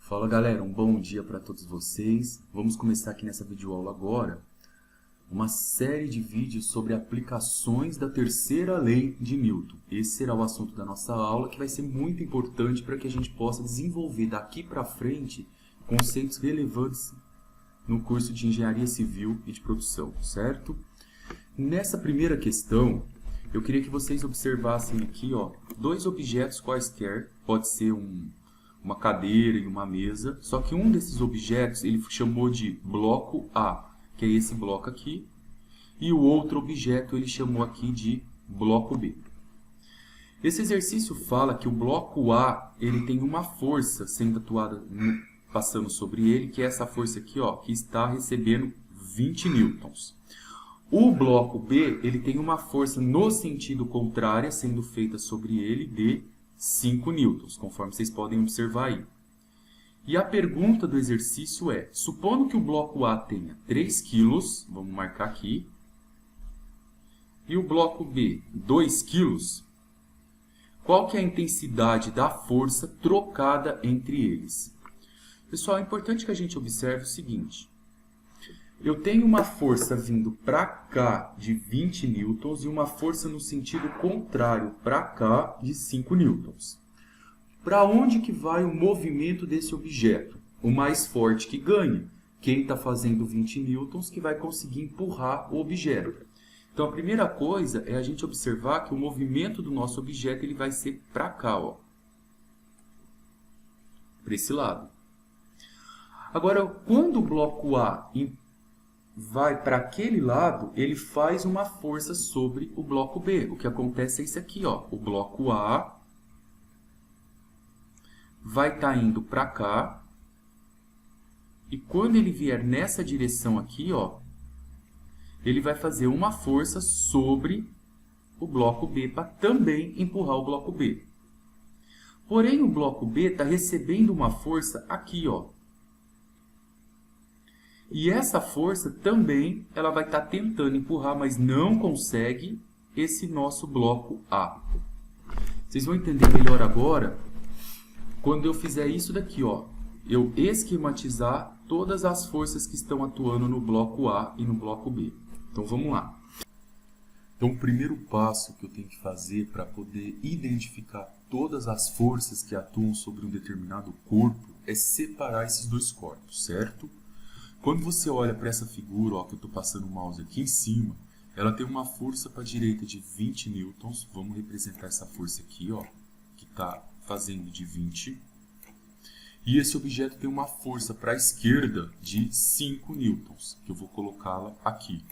Fala galera, um bom dia para todos vocês. Vamos começar aqui nessa videoaula agora uma série de vídeos sobre aplicações da terceira lei de Newton. Esse será o assunto da nossa aula, que vai ser muito importante para que a gente possa desenvolver daqui para frente conceitos relevantes no curso de Engenharia Civil e de Produção, certo? Nessa primeira questão, eu queria que vocês observassem aqui, dois objetos quaisquer, pode ser uma cadeira e uma mesa, só que um desses objetos ele chamou de bloco A, que é esse bloco aqui, e o outro objeto ele chamou aqui de bloco B. Esse exercício fala que o bloco A ele tem uma força sendo atuada passando sobre ele, que é essa força aqui, que está recebendo 20 newtons. O bloco B ele tem uma força no sentido contrário sendo feita sobre ele de 5 newtons, conforme vocês podem observar aí. E a pergunta do exercício é, supondo que o bloco A tenha 3 kg, vamos marcar aqui, e o bloco B 2 kg, qual que é a intensidade da força trocada entre eles? Pessoal, é importante que a gente observe o seguinte. Eu tenho uma força vindo para cá de 20 newtons e uma força no sentido contrário para cá de 5 newtons. Para onde que vai o movimento desse objeto? O mais forte que ganha. Quem está fazendo 20 newtons que vai conseguir empurrar o objeto. Então a primeira coisa é a gente observar que o movimento do nosso objeto ele vai ser para cá, para esse lado. Agora, quando o bloco A vai para aquele lado, ele faz uma força sobre o bloco B. O que acontece é isso aqui, o bloco A vai estar indo para cá, e quando ele vier nessa direção aqui, ele vai fazer uma força sobre o bloco B para também empurrar o bloco B. Porém, o bloco B está recebendo uma força aqui, E essa força também ela vai estar tentando empurrar, mas não consegue esse nosso bloco A. Vocês vão entender melhor agora quando eu fizer isso daqui, eu esquematizar todas as forças que estão atuando no bloco A e no bloco B. Então vamos lá. Então o primeiro passo que eu tenho que fazer para poder identificar todas as forças que atuam sobre um determinado corpo é separar esses dois corpos, certo? Quando você olha para essa figura, que eu estou passando o mouse aqui em cima, ela tem uma força para a direita de 20 newtons. Vamos representar essa força aqui, que está fazendo de 20. E esse objeto tem uma força para a esquerda de 5 newtons, que eu vou colocá-la aqui.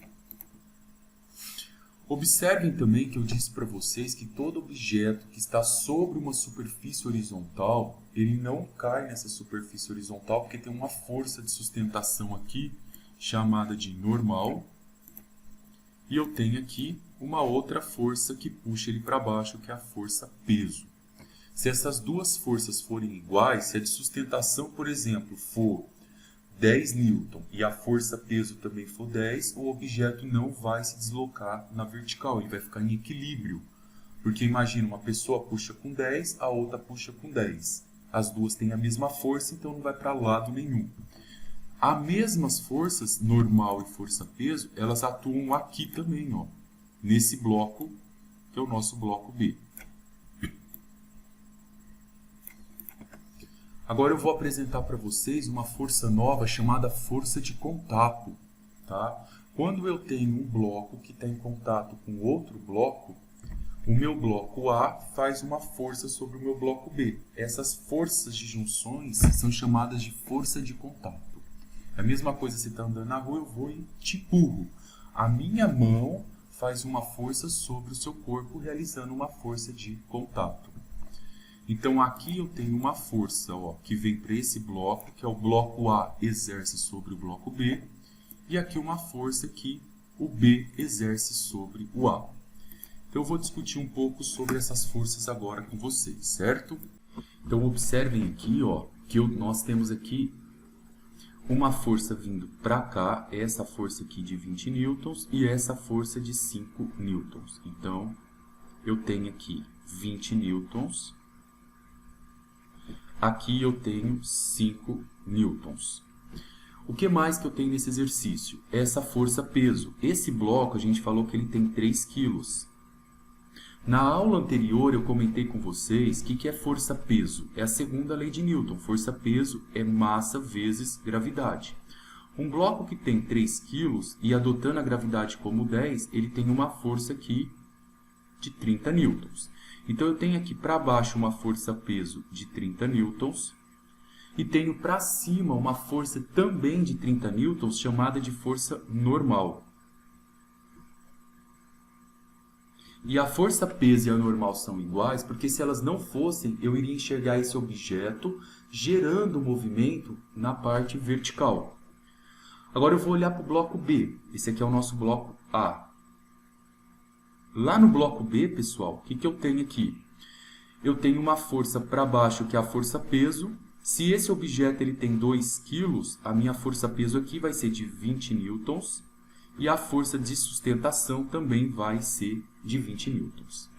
Observem também que eu disse para vocês que todo objeto que está sobre uma superfície horizontal, ele não cai nessa superfície horizontal porque tem uma força de sustentação aqui, chamada de normal. E eu tenho aqui uma outra força que puxa ele para baixo, que é a força peso. Se essas duas forças forem iguais, se a de sustentação, por exemplo, for 10 newton e a força peso também for 10, o objeto não vai se deslocar na vertical, ele vai ficar em equilíbrio. Porque imagina, uma pessoa puxa com 10, a outra puxa com 10. As duas têm a mesma força, então não vai para lado nenhum. As mesmas forças, normal e força peso, elas atuam aqui também, nesse bloco, que é o nosso bloco B. Agora eu vou apresentar para vocês uma força nova chamada força de contato. Tá? Quando eu tenho um bloco que está em contato com outro bloco, o meu bloco A faz uma força sobre o meu bloco B. Essas forças de junções são chamadas de força de contato. É a mesma coisa, você está andando na rua, eu vou e te empurro. A minha mão faz uma força sobre o seu corpo, realizando uma força de contato. Então aqui eu tenho uma força que vem para esse bloco, que é o bloco A exerce sobre o bloco B, e aqui uma força que o B exerce sobre o A. Então eu vou discutir um pouco sobre essas forças agora com vocês, certo? Então observem aqui que nós temos aqui uma força vindo para cá, essa força aqui de 20 newtons e essa força de 5 newtons. Então eu tenho aqui 20 newtons. aqui eu tenho 5 newtons. O que mais que eu tenho nesse exercício? Essa força-peso. Esse bloco a gente falou que ele tem 3 quilos. Na aula anterior eu comentei com vocês o que é força-peso. É a segunda lei de Newton. Força-peso é massa vezes gravidade. Um bloco que tem 3 quilos e adotando a gravidade como 10, ele tem uma força aqui de 30 newtons. Então eu tenho aqui para baixo uma força-peso de 30 newtons e tenho para cima uma força também de 30 newtons chamada de força normal. E a força-peso e a normal são iguais porque se elas não fossem, eu iria enxergar esse objeto gerando movimento na parte vertical. Agora eu vou olhar para o bloco B. Esse aqui é o nosso bloco A. Lá no bloco B, pessoal, o que eu tenho aqui? Eu tenho uma força para baixo, que é a força-peso. Se esse objeto ele tem 2 kg, a minha força-peso aqui vai ser de 20 newtons. E a força de sustentação também vai ser de 20 newtons.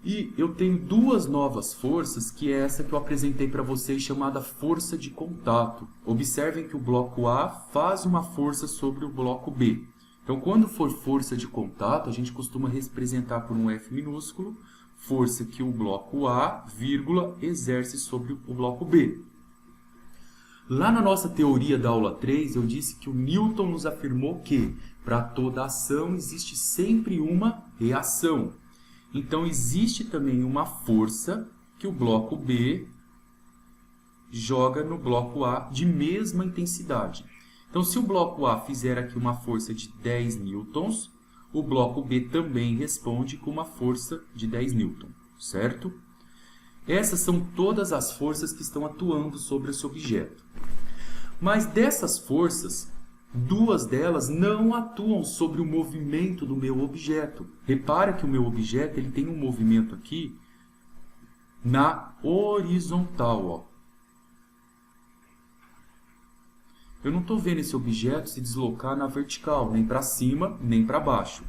E eu tenho duas novas forças, que é essa que eu apresentei para vocês, chamada força de contato. Observem que o bloco A faz uma força sobre o bloco B. Então, quando for força de contato, a gente costuma representar por um F minúsculo, força que o bloco A, vírgula, exerce sobre o bloco B. Lá na nossa teoria da aula 3, eu disse que o Newton nos afirmou que, para toda ação, existe sempre uma reação. Então, existe também uma força que o bloco B joga no bloco A de mesma intensidade. Então, se o bloco A fizer aqui uma força de 10 newtons, o bloco B também responde com uma força de 10 newtons, certo? Essas são todas as forças que estão atuando sobre esse objeto. Mas dessas forças, duas delas não atuam sobre o movimento do meu objeto. Repara que o meu objeto ele tem um movimento aqui na horizontal. Ó. Eu não estou vendo esse objeto se deslocar na vertical, nem para cima, nem para baixo.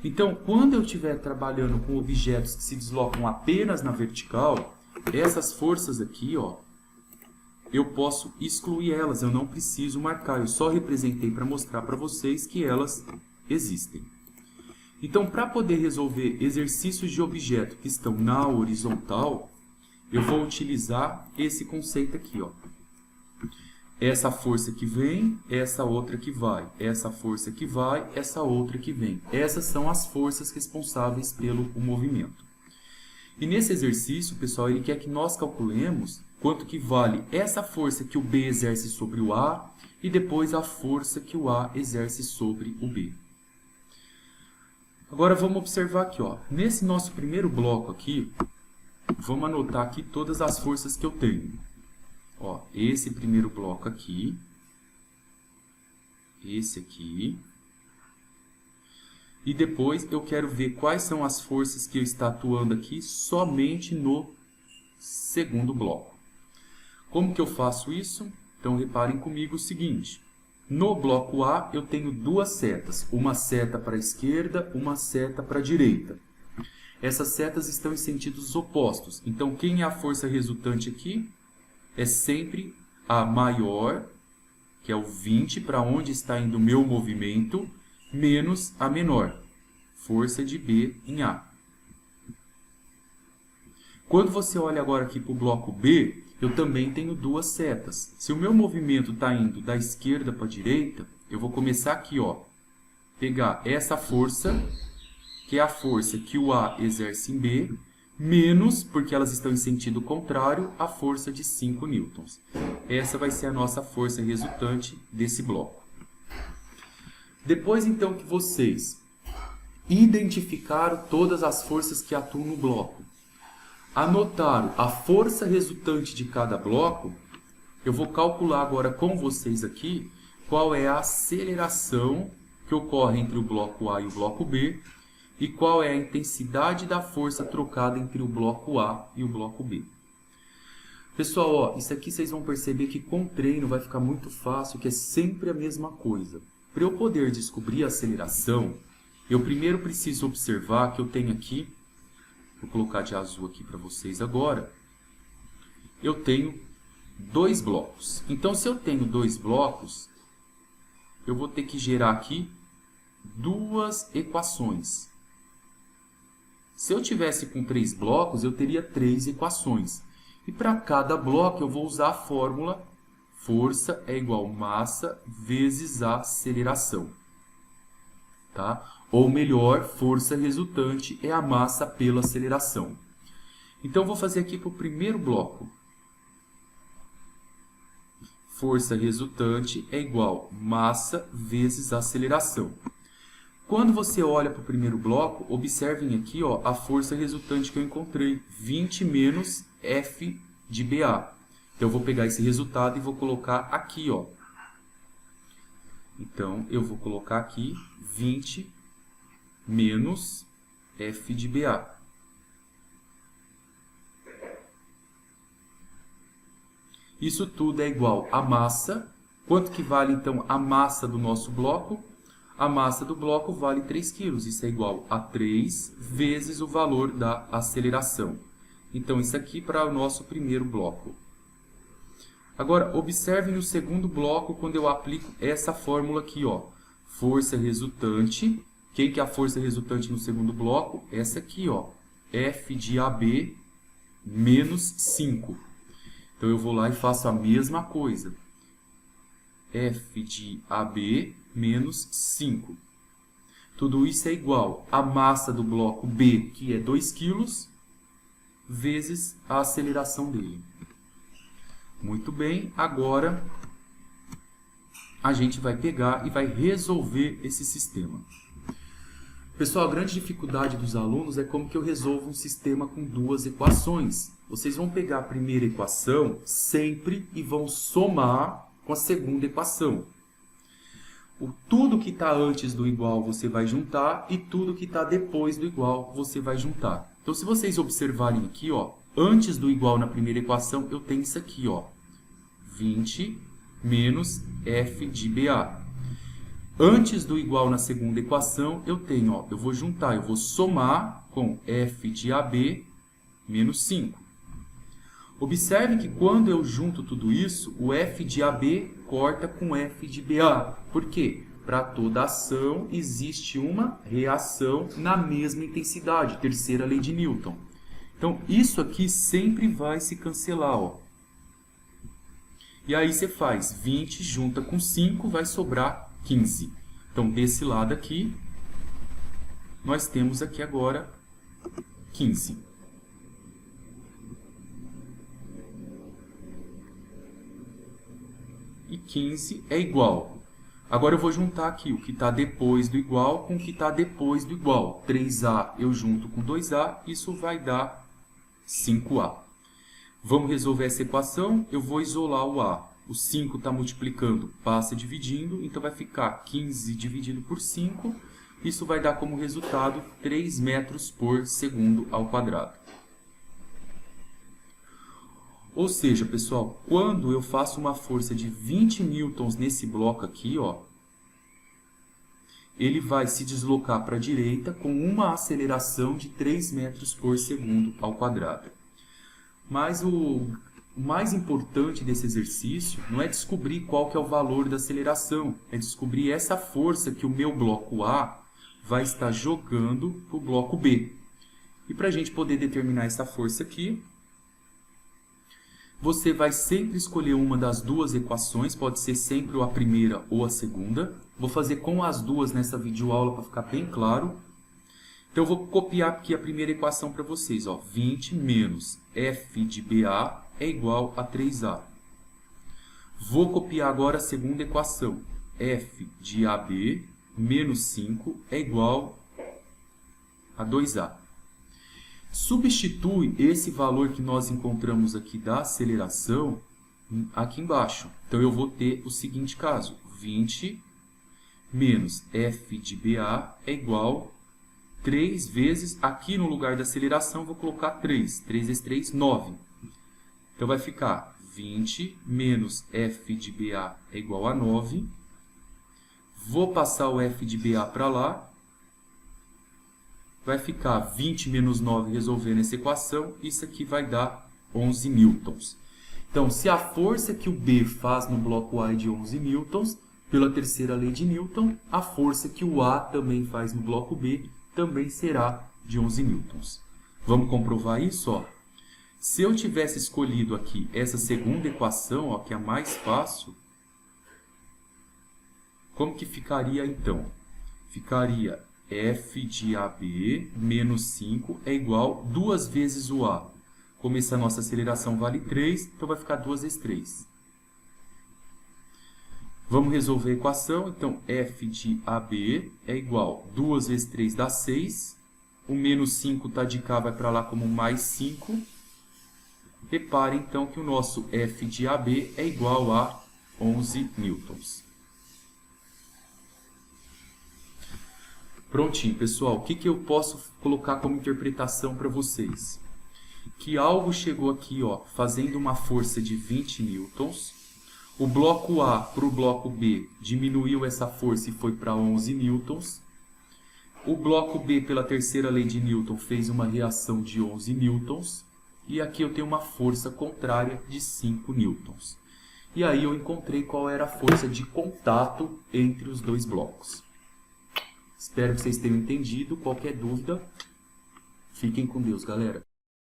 Então, quando eu estiver trabalhando com objetos que se deslocam apenas na vertical, essas forças aqui, ó, eu posso excluir elas, eu não preciso marcar, eu só representei para mostrar para vocês que elas existem. Então, para poder resolver exercícios de objeto que estão na horizontal, eu vou utilizar esse conceito aqui, ó. Essa força que vem, essa outra que vai, essa força que vai, essa outra que vem. Essas são as forças responsáveis pelo movimento. E nesse exercício, pessoal, ele quer que nós calculemos quanto que vale essa força que o B exerce sobre o A e depois a força que o A exerce sobre o B. Agora vamos observar aqui, ó. Nesse nosso primeiro bloco aqui, vamos anotar aqui todas as forças que eu tenho. Ó, esse primeiro bloco aqui, esse aqui, e depois eu quero ver quais são as forças que eu estou atuando aqui somente no segundo bloco. Como que eu faço isso? Então, reparem comigo o seguinte. No bloco A, eu tenho duas setas. Uma seta para a esquerda, uma seta para a direita. Essas setas estão em sentidos opostos. Então, quem é a força resultante aqui? É sempre a maior, que é o 20, para onde está indo o meu movimento, menos a menor, força de B em A. Quando você olha agora aqui para o bloco B, eu também tenho duas setas. Se o meu movimento está indo da esquerda para a direita, eu vou começar aqui, ó, pegar essa força, que é a força que o A exerce em B, menos, porque elas estão em sentido contrário, a força de 5 newtons. Essa vai ser a nossa força resultante desse bloco. Depois, então, que vocês identificaram todas as forças que atuam no bloco, anotaram a força resultante de cada bloco, eu vou calcular agora com vocês aqui qual é a aceleração que ocorre entre o bloco A e o bloco B e qual é a intensidade da força trocada entre o bloco A e o bloco B. Pessoal, ó, isso aqui vocês vão perceber que com treino vai ficar muito fácil, que é sempre a mesma coisa. Para eu poder descobrir a aceleração, eu primeiro preciso observar que eu tenho aqui, vou colocar de azul aqui para vocês agora, eu tenho 2 blocos. Então, se eu tenho 2 blocos, eu vou ter que gerar aqui 2 equações. Se eu tivesse com 3 blocos, eu teria 3 equações. E para cada bloco, eu vou usar a fórmula força é igual massa vezes a aceleração. Tá? Ou melhor, força resultante é a massa pela aceleração. Então, eu vou fazer aqui para o primeiro bloco. Força resultante é igual massa vezes aceleração. Quando você olha para o primeiro bloco, observem aqui ó, a força resultante que eu encontrei, 20 menos F de BA. Então, eu vou pegar esse resultado e vou colocar aqui. Ó. Então, eu vou colocar aqui 20 menos F de BA. Isso tudo é igual a massa. Quanto que vale, então, a massa do nosso bloco? A massa do bloco vale 3 kg. Isso é igual a 3 vezes o valor da aceleração. Então, isso aqui para o nosso primeiro bloco. Agora, observem o segundo bloco quando eu aplico essa fórmula aqui. Ó. Força resultante. Quem que é a força resultante no segundo bloco? Essa aqui. Ó. F de AB menos 5. Então, eu vou lá e faço a mesma coisa. F de AB menos 5. Tudo isso é igual à massa do bloco B, que é 2 kg, vezes a aceleração dele. Muito bem, agora a gente vai pegar e vai resolver esse sistema. Pessoal, a grande dificuldade dos alunos é como que eu resolvo um sistema com 2 equações. Vocês vão pegar a primeira equação sempre e vão somar com a segunda equação. Tudo que está antes do igual você vai juntar e tudo que está depois do igual você vai juntar. Então, se vocês observarem aqui, ó, antes do igual na primeira equação, eu tenho isso aqui, ó, 20 menos F de BA. Antes do igual na segunda equação, eu tenho, ó, eu vou juntar, eu vou somar com F de AB menos 5. Observe que quando eu junto tudo isso, o F de AB corta com F de BA. Por quê? Para toda ação existe uma reação na mesma intensidade, terceira lei de Newton. Então, isso aqui sempre vai se cancelar. Ó. E aí você faz 20 junta com 5, vai sobrar 15. Então, desse lado aqui, nós temos aqui agora 15. E 15 é igual. Agora eu vou juntar aqui o que está depois do igual com o que está depois do igual. 3A eu junto com 2A, isso vai dar 5A. Vamos resolver essa equação, eu vou isolar o A. O 5 está multiplicando, passa dividindo, então vai ficar 15 dividido por 5. Isso vai dar como resultado 3 metros por segundo ao quadrado. Ou seja, pessoal, quando eu faço uma força de 20 newtons nesse bloco aqui, ó, ele vai se deslocar para a direita com uma aceleração de 3 metros por segundo ao quadrado. Mas o mais importante desse exercício não é descobrir qual que é o valor da aceleração, é descobrir essa força que o meu bloco A vai estar jogando para o bloco B. E para a gente poder determinar essa força aqui, você vai sempre escolher uma das 2 equações, pode ser sempre a primeira ou a segunda. Vou fazer com as duas nessa videoaula para ficar bem claro. Então, eu vou copiar aqui a primeira equação para vocês. Ó, 20 menos F de BA é igual a 3A. Vou copiar agora a segunda equação. F de AB menos 5 é igual a 2A. Substitui esse valor que nós encontramos aqui da aceleração aqui embaixo. Então, eu vou ter o seguinte caso. 20 menos F de BA é igual a 3 vezes, aqui no lugar da aceleração, vou colocar 3. 3 vezes 3, 9. Então, vai ficar 20 menos F de BA é igual a 9. Vou passar o F de BA para lá. Vai ficar 20 menos 9 resolvendo essa equação. Isso aqui vai dar 11 newtons. Então, se a força que o B faz no bloco A é de 11 newtons, pela terceira lei de Newton, a força que o A também faz no bloco B também será de 11 newtons. Vamos comprovar isso? Ó. Se eu tivesse escolhido aqui essa segunda equação, ó, que é a mais fácil, como que ficaria então? Ficaria F de AB menos 5 é igual a 2 vezes o A. Como essa nossa aceleração vale 3, então vai ficar 2 vezes 3. Vamos resolver a equação. Então, F de AB é igual a 2 vezes 3 dá 6. O menos 5 está de cá, vai para lá como mais 5. Repare, então, que o nosso F de AB é igual a 11 newtons. Prontinho, pessoal. O que eu posso colocar como interpretação para vocês? Que algo chegou aqui, ó, fazendo uma força de 20 newtons. O bloco A para o bloco B diminuiu essa força e foi para 11 newtons. O bloco B, pela terceira lei de Newton, fez uma reação de 11 newtons. E aqui eu tenho uma força contrária de 5 newtons. E aí eu encontrei qual era a força de contato entre os dois blocos. Espero que vocês tenham entendido. Qualquer dúvida, fiquem com Deus, galera.